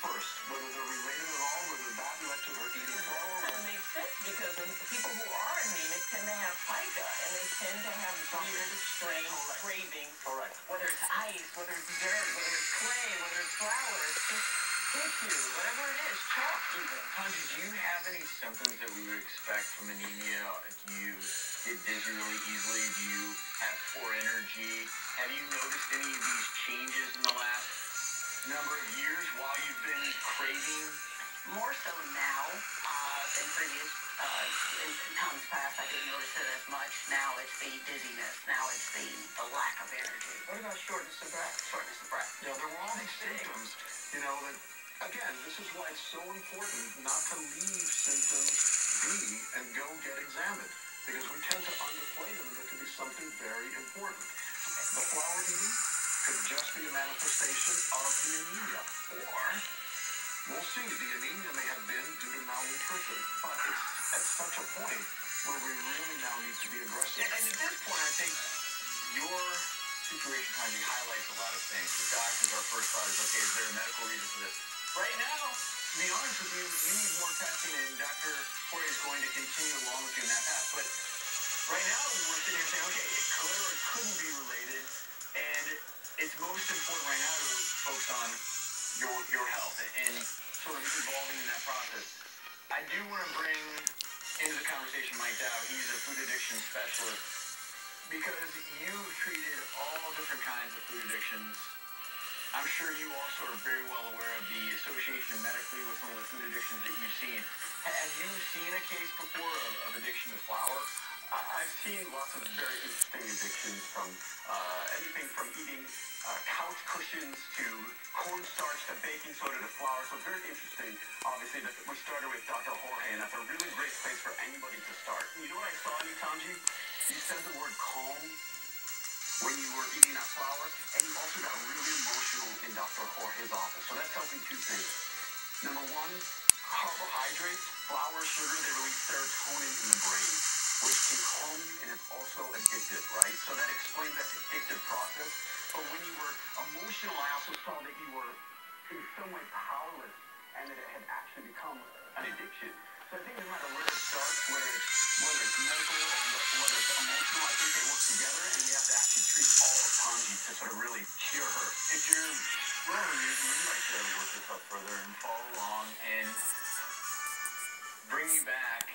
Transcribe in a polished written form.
first, whether they're related at all, whether that led to her eating flour. That makes sense because people who are anemic tend to have pica, and they tend to have weird, strange cravings. Correct. Whether it's ice, whether it's dirt, whether it's clay, whether it's flour, it's just tissue, whatever it is, chalk even. Tanji, do you have any symptoms that we would expect from anemia? Do you get dizzy really easily? Do you have poor energy? Have you noticed any of these changes in the last number of years while you've been craving? More so now. In previous in times past, I didn't notice it as much. Now it's the dizziness. Now it's the lack of energy. What about shortness of breath? Shortness of breath. There were all these symptoms, that, again, this is why it's so important not to leave symptoms be and go get examined. Because we tend to underplay them, and there could be something very important. The flour eating could just be a manifestation of the anemia. Or, we'll see, the anemia may have been due to malnutrition. But it's at such a point where we really now need to be aggressive. And at this point, I think your situation kind of highlights a lot of things. The doctors, our first thought is, okay, is there a medical reason for this? Right now, to be honest with you, you need more testing, and Dr. Corey is going to continue along with you in that path. But right now, we're sitting here saying, okay, it could or it couldn't be related, and it's most important right now to focus on your health and sort of evolving in that process. I do want to bring into the conversation Mike Dow. He's a food addiction specialist, because you've treated all different kinds of food addictions. I'm sure you also are very well aware of the association medically with some of the food addictions that you've seen. Have you seen a case before of addiction to flour? I've seen lots of very interesting addictions, from anything from eating couch cushions to cornstarch to baking soda to flour. So very interesting. Obviously, we started with Dr. Jorge, and that's a really great place for anybody to start. You know what I saw in you, Tanji? You said the word calm when you were eating that flour, and you also got really emotional in Dr. Jorge's office. So that's helping two things. Number one, carbohydrates, flour, sugar, they release serotonin in the brain, which can calm you, and it's also addictive, right? So that explains that addictive process. But when you were emotional, I also saw that you were in some way powerless, and that it had actually become an addiction. So I think no matter where it starts, whether it's medical or whether it's emotional, I think they work together, and we have to actually treat all of Tanji to sort of really cure her. If you're willing, we'd like to work this up further and follow along and bring you back